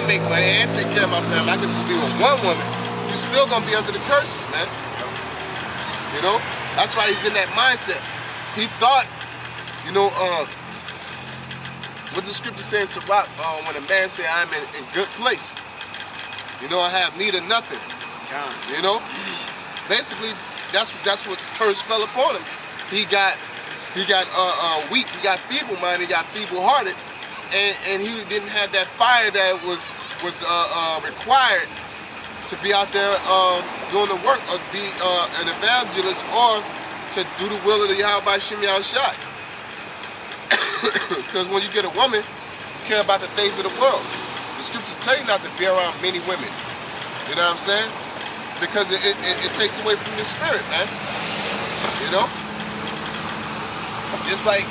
and make money and take care of my family. I could just be with one woman. You're still gonna be under the curses, man. You know? That's why he's in that mindset. He thought, you know, what the scripture says about when a man says, I'm in good place. You know, I have need of nothing. You know? Basically, that's what curse fell upon him. He got weak, he got feeble-minded, he got feeble-hearted, and he didn't have that fire that was required to be out there doing the work, or be an evangelist, or to do the will of the YAHAWASHI. Because when you get a woman, you care about the things of the world. The scriptures tell you not to be around many women. You know what I'm saying? Because it takes away from your spirit, man. You know? Just like,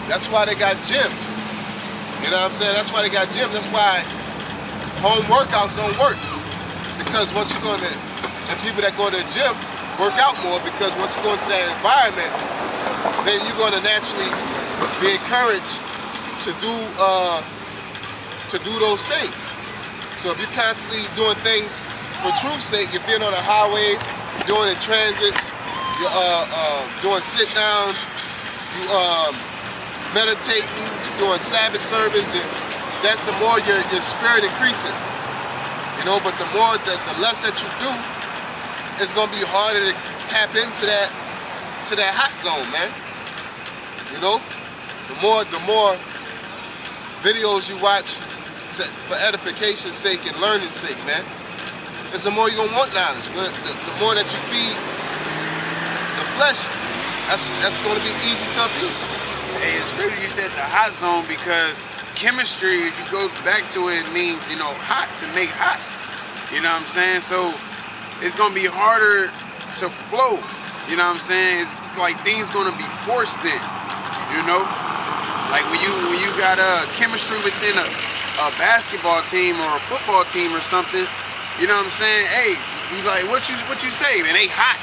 that's why they got gyms. You know what I'm saying? That's why they got gyms. That's why home workouts don't work. Because once you go into, the people that go to the gym work out more, because once you go into that environment, then you're going to naturally be encouraged to do those things. So if you're constantly doing things for truth's sake, you're being on the highways, you're doing the transits, you're doing sit downs, you meditating, you're doing Sabbath service, that's the more your spirit increases. You know, but the less that you do, it's gonna be harder to tap into that hot zone, man. You know, the more videos you watch for edification's sake and learning's sake, man, it's the more you're gonna want knowledge. But the more that you feed the flesh, that's gonna be easy to abuse. Hey, it's crazy you said the hot zone, because chemistry, if you go back to it, means, you know, hot, to make hot. You know what I'm saying? So it's gonna be harder to flow. You know what I'm saying? It's like things gonna be forced in. You know, like when you got chemistry within a basketball team or a football team or something. You know what I'm saying? Hey, you like what you say, man? They hot.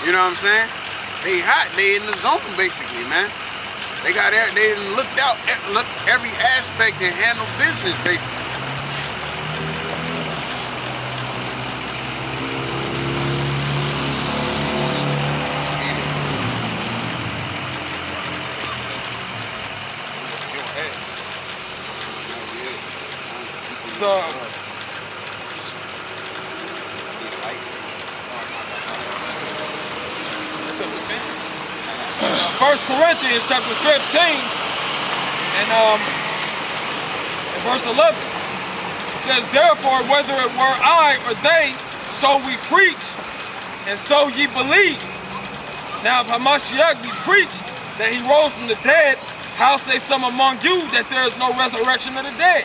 You know what I'm saying? They hot. They in the zone basically, man. They looked every aspect and handled business basically. So, 1 Corinthians chapter 15 and verse 11, it says, therefore, whether it were I or they, so we preach, and so ye believe. Now if Hamashiach be preached that he rose from the dead, how say some among you that there is no resurrection of the dead?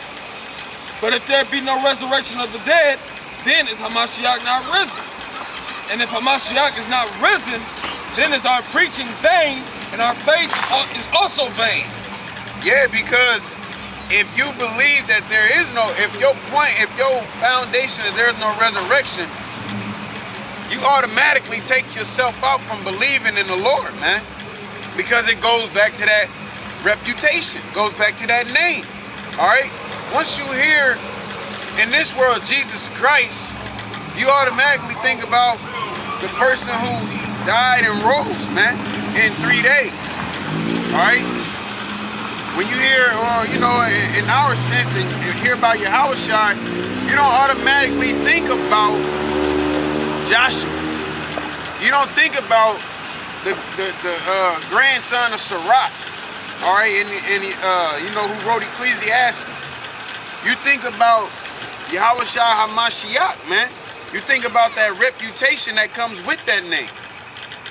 But if there be no resurrection of the dead, then is Hamashiach not risen. And if Hamashiach is not risen, then is our preaching vain, and our faith is also vain. Yeah, because if you believe that there is no, if your foundation is there is no resurrection, you automatically take yourself out from believing in the Lord, man. Because it goes back to that reputation, goes back to that name, all right? Once you hear in this world Jesus Christ, you automatically think about the person who died and rose, man, in 3 days. All right? When you hear, or you know, in our sense, and you hear about Yahawashi, you don't automatically think about Joshua. You don't think about the grandson of Sirach, all right, and you know, who wrote Ecclesiastes. You think about Yahawashi Hamashiach, man. You think about that reputation that comes with that name,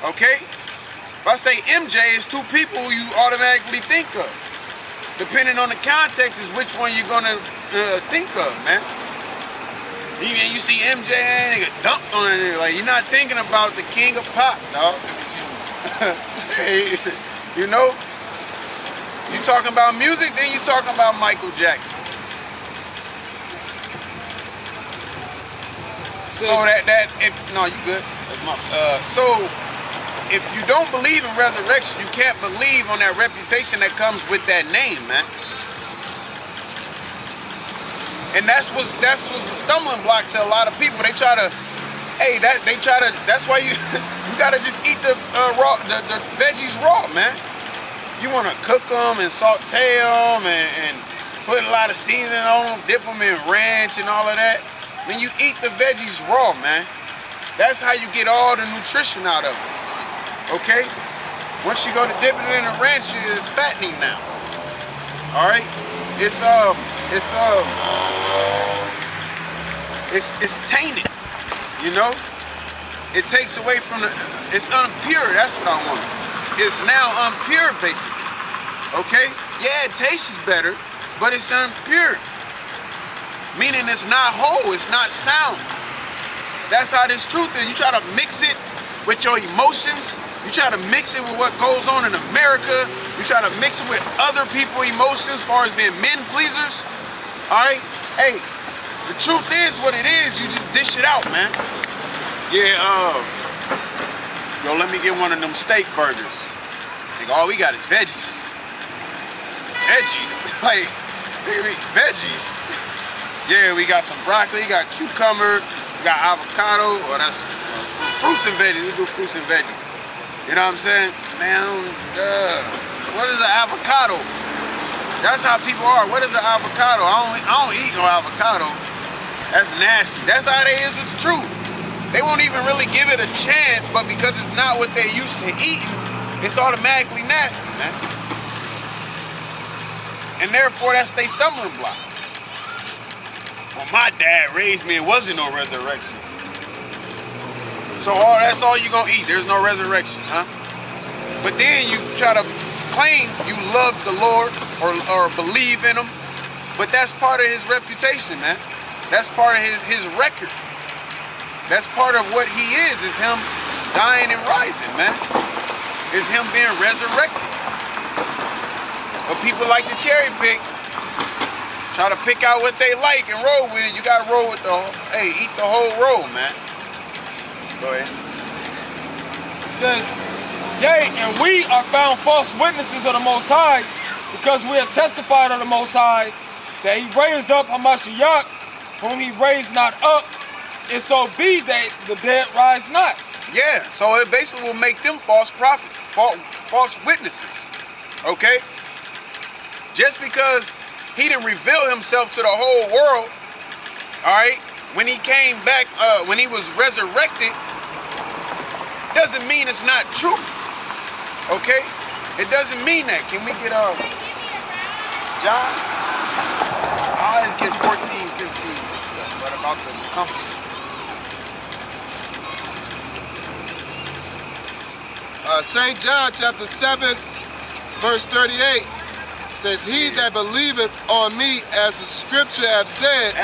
okay? If I say MJ, it's two people you automatically think of. Depending on the context is which one you're gonna think of, man. You see MJ, nigga dumped on it, like you're not thinking about the king of pop, dog. You know? You talking about music, then you talking about Michael Jackson. So no, you good. That's my, so if you don't believe in resurrection, you can't believe on that reputation that comes with that name, man. And that's what's a stumbling block to a lot of people. They try to, that's why you you gotta just eat the veggies raw, man. You wanna cook them and saute them and put a lot of seasoning on them, dip them in ranch and all of that. Then you eat the veggies raw, man. That's how you get all the nutrition out of it, okay? Once you go to dip it in the ranch, it's fattening now. All right, it's tainted, you know. It takes away from it's unpure. That's what I want. It's now unpure, basically. Okay, yeah, it tastes better, but it's unpure, meaning it's not whole, it's not sound. That's how this truth is. You try to mix it with your emotions. You try to mix it with what goes on in America. You try to mix it with other people's emotions as far as being men pleasers. All right? Hey, the truth is what it is. You just dish it out, man. Yeah, yo, let me get one of them steak burgers. Like, all we got is veggies. Veggies? Like, veggies. Yeah, we got some broccoli, got cucumber, we got avocado. Well, that's fruits and veggies. We do fruits and veggies. You know what I'm saying? Man, what is an avocado? That's how people are. What is an avocado? I don't eat no avocado. That's nasty. That's how they is with the truth. They won't even really give it a chance, but because it's not what they're used to eating, it's automatically nasty, man. And therefore, that's their stumbling block. Well, my dad raised me, it wasn't no resurrection. So that's all you gonna eat. There's no resurrection, huh? But then you try to claim you love the Lord or believe in him, but that's part of his reputation, man. That's part of his record. That's part of what he is him dying and rising, man. Is him being resurrected. But people like to cherry pick, try to pick out what they like and roll with it. You gotta roll with eat the whole roll, man. Go ahead. It says, yea, and we are found false witnesses of the Most High, because we have testified of the Most High that he raised up Hamashiach, whom he raised not up, and so be that the dead rise not. Yeah, so it basically will make them false prophets, false witnesses, okay? Just because he didn't reveal himself to the whole world, all right, when he came back, when he was resurrected, doesn't mean it's not true, okay? It doesn't mean that. Can we get John? I always get 14, 15, but about the compass. St. John chapter 7, verse 38 says, he that believeth on me, as the scripture have said,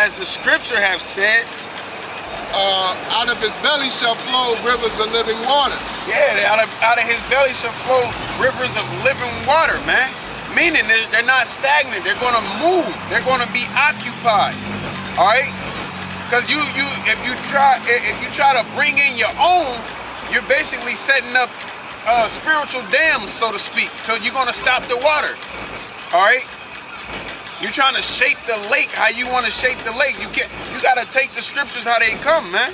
out of his belly shall flow rivers of living water. Yeah, out of his belly shall flow rivers of living water, man. Meaning they're not stagnant. They're going to move. They're going to be occupied. All right? Because if you try to bring in your own, you're basically setting up spiritual dams, so to speak, till you're going to stop the water. All right? You're trying to shape the lake how you want to shape the lake. You got to take the scriptures how they come, man.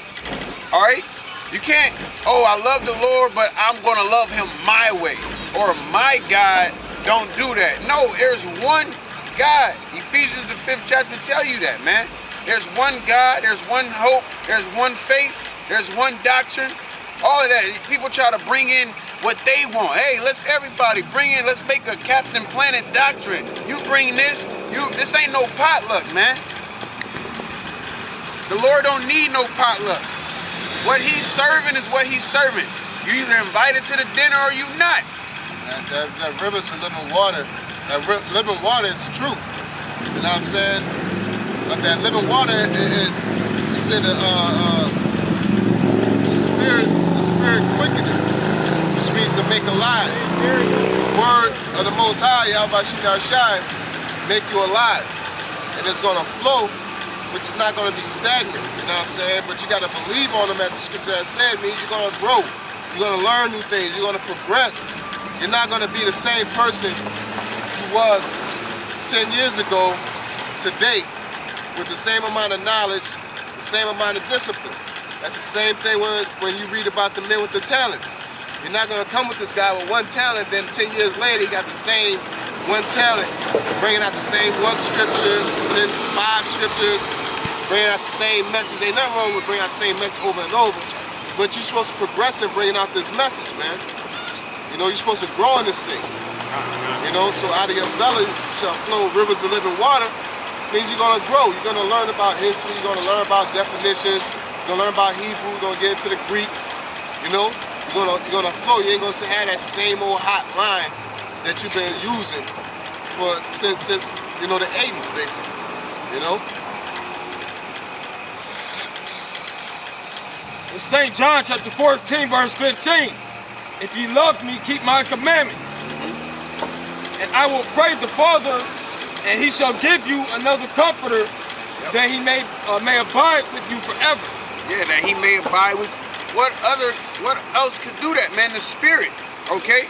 All right? You can't, I love the Lord, but I'm going to love him my way. Or my God don't do that. No, there's one God. Ephesians the 5th chapter tell you that, man. There's one God, there's one hope, there's one faith, there's one doctrine. All of that. People try to bring in what they want. Hey, let's everybody bring in, let's make a Captain Planet doctrine. You bring this, this ain't no potluck, man. The Lord don't need no potluck. What he's serving is what he's serving. You either invited to the dinner or you not. That rivers of living water, living water is the truth. You know what I'm saying? But that living water is in the spirit quickening, which means to make alive. The word of the Most High, YAHAWASHI, make you alive. And it's going to flow, which is not going to be stagnant. You know what I'm saying? But you got to believe on them, as the scripture has said. It means you're going to grow. You're going to learn new things. You're going to progress. You're not going to be the same person you was 10 years ago today. with the same amount of knowledge, the same amount of discipline. That's the same thing when you read about the men with the talents. You're not going to come with this guy with one talent, then 10 years later he got the same one talent, bringing out the same one scripture, 5 scriptures, bringing out the same message. Ain't nothing wrong with bringing out the same message over and over, but you're supposed to progress in bringing out this message, man. You know, you're supposed to grow in this thing. You know, so out of your belly shall flow rivers of living water. Means you're going to grow. You're going to learn about history. You're going to learn about definitions. You're going to learn about Hebrew. You're going to get into the Greek. You know, you're going to flow. You ain't going to have that same old hot line that you've been using since you know, the 80s, basically. You know? In St. John chapter 14, verse 15, if ye love me, keep my commandments. And I will pray the Father, and he shall give you another comforter, that he may abide with you forever. Yeah, that he may abide with. What else could do that, man? The Spirit. Okay?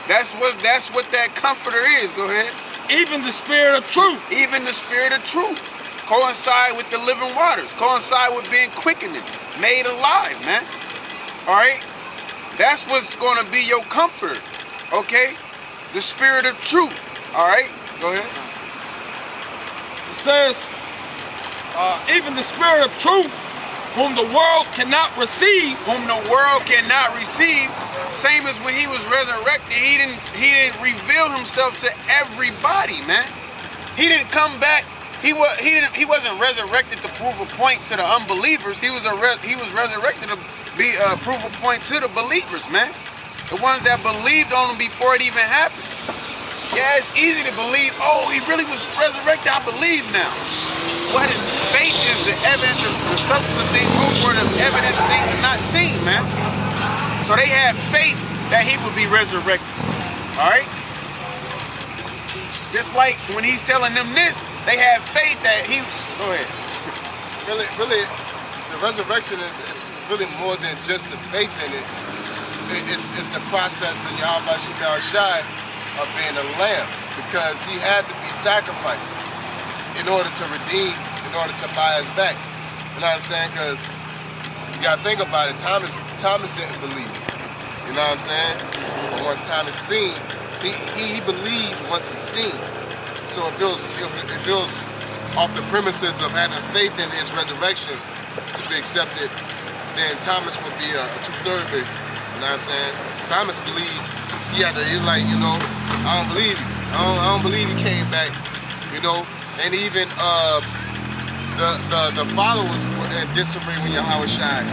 That's what that comforter is. Go ahead. Even the Spirit of truth. Even the Spirit of truth. Coincide with the living waters. Coincide with being quickened, made alive, man. All right? That's what's going to be your comforter. Okay? The Spirit of truth. All right? Go ahead. It says, even the Spirit of truth, whom the world cannot receive. Whom the world cannot receive. Same as when he was resurrected, he didn't reveal himself to everybody, man. He didn't come back. He wasn't resurrected to prove a point to the unbelievers. He was resurrected to be prove a point to the believers, man. The ones that believed on him before it even happened. Yeah, it's easy to believe. Oh, he really was resurrected. I believe now. What is faith? Is the evidence of the substance of things hoped for, the evidence of things not seen, man. So they had faith that he would be resurrected. All right. Just like when he's telling them this, they had faith that he. Go ahead. Really, the resurrection is really more than just the faith in it. It's the process of YAHAWASHI of being a lamb, because he had to be sacrificed in order to redeem, in order to buy us back. You know what I'm saying? Because you gotta think about it. Thomas didn't believe. You know what I'm saying? But once Thomas seen, he believed once he seen. So if it was off the premises of having faith in his resurrection to be accepted, then Thomas would be a 2/3 basically. You know what I'm saying? Thomas believed. He's like, you know, I don't believe you. I don't believe he came back. You know, and even the followers were in disarray when YAHAWASHI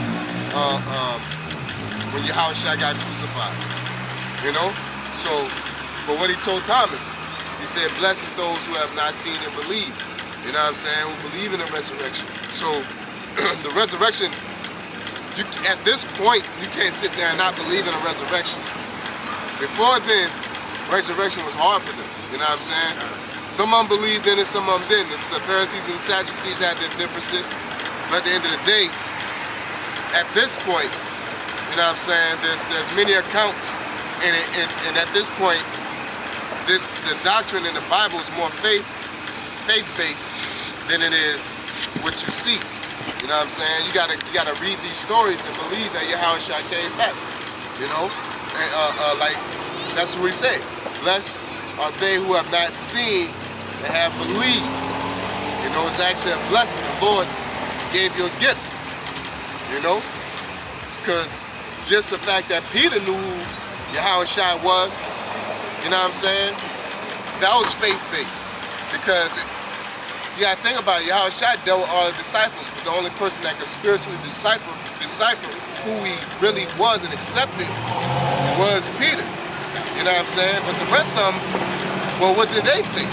got crucified. You know, so but what he told Thomas, he said, "Blessed those who have not seen and believe." You know what I'm saying? Who believe in the resurrection. So the resurrection. At this point, you can't sit there and not believe in a resurrection. Before then, resurrection was hard for them. You know what I'm saying? Some of them believed in it, some of them didn't. The Pharisees and the Sadducees had their differences. But at the end of the day, at this point, you know what I'm saying, there's many accounts. And at this point, the doctrine in the Bible is more faith-based than it is what you see. You know what I'm saying? You gotta read these stories and believe that YAHAWASHI came back. You know? And like that's what he said. Blessed are they who have not seen and have believed. You know, it's actually a blessing. The Lord gave you a gift. You know? It's because just the fact that Peter knew who YAHAWASHI was, you know what I'm saying? That was faith-based. Because you gotta think about it, YAHAWASHI dealt with all the disciples, but the only person that could spiritually decipher who he really was and accepted was Peter. You know what I'm saying? But the rest of them, well, what did they think?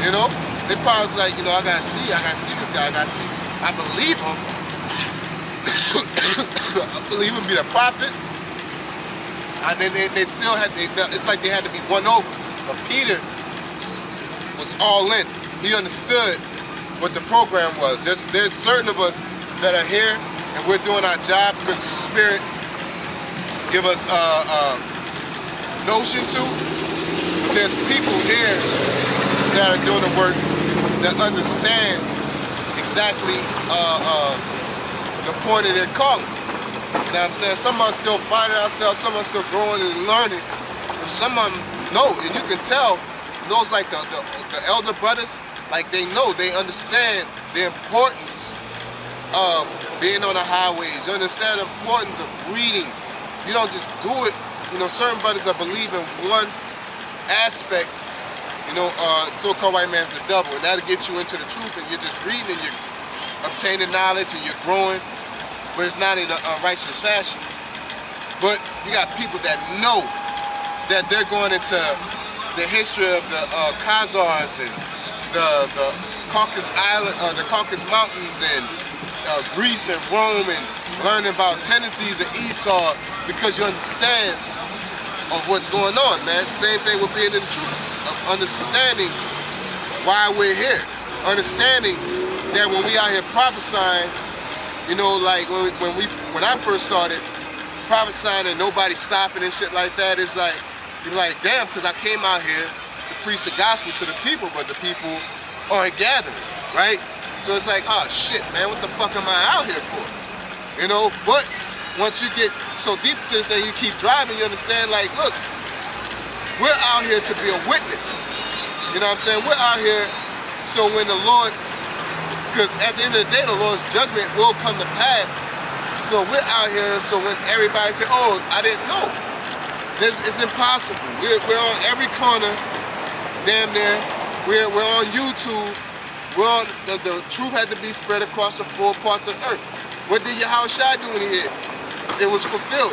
You know? They probably was like, you know, I gotta see this guy, I believe him. I believe him to be the prophet. And then they still had, it's like they had to be won over. But Peter was all in. He understood what the program was. There's certain of us that are here and we're doing our job because the Spirit give us notion to. But there's people here that are doing the work that understand exactly the point of their calling. You know what I'm saying? Some of us still finding ourselves, some of us still growing and learning. And some of them know, and you can tell, those like the elder brothers, like they know, they understand the importance of being on the highways. You understand the importance of reading. You don't just do it. You know, certain brothers that believe in one aspect, you know, so-called white man's the devil, and that'll get you into the truth, and you're just reading and you're obtaining knowledge and you're growing, but it's not in a righteous fashion. But you got people that know that they're going into the history of the Khazars and the Caucasus Island, the Caucasus Mountains, and Greece and Rome, and learning about tendencies of Esau, because you understand of what's going on, man. Same thing with being in the truth, of understanding why we're here, understanding that when we out here prophesying, you know, like when I first started prophesying and nobody stopping and shit like that, it's like, you're like, damn, because I came out here to preach the gospel to the people, but the people aren't gathering, right? So it's like, oh shit, man, what the fuck am I out here for? You know, but once you get so deep into this and you keep driving, you understand, like, look, we're out here to be a witness. You know what I'm saying? We're out here so when the Lord, because at the end of the day, the Lord's judgment will come to pass. So we're out here so when everybody say, oh, I didn't know. It's impossible. We're on every corner, damn near. We're on YouTube. We're on, the truth had to be spread across the 4 parts of earth. What did YAHAWASHI do when he hit? It was fulfilled.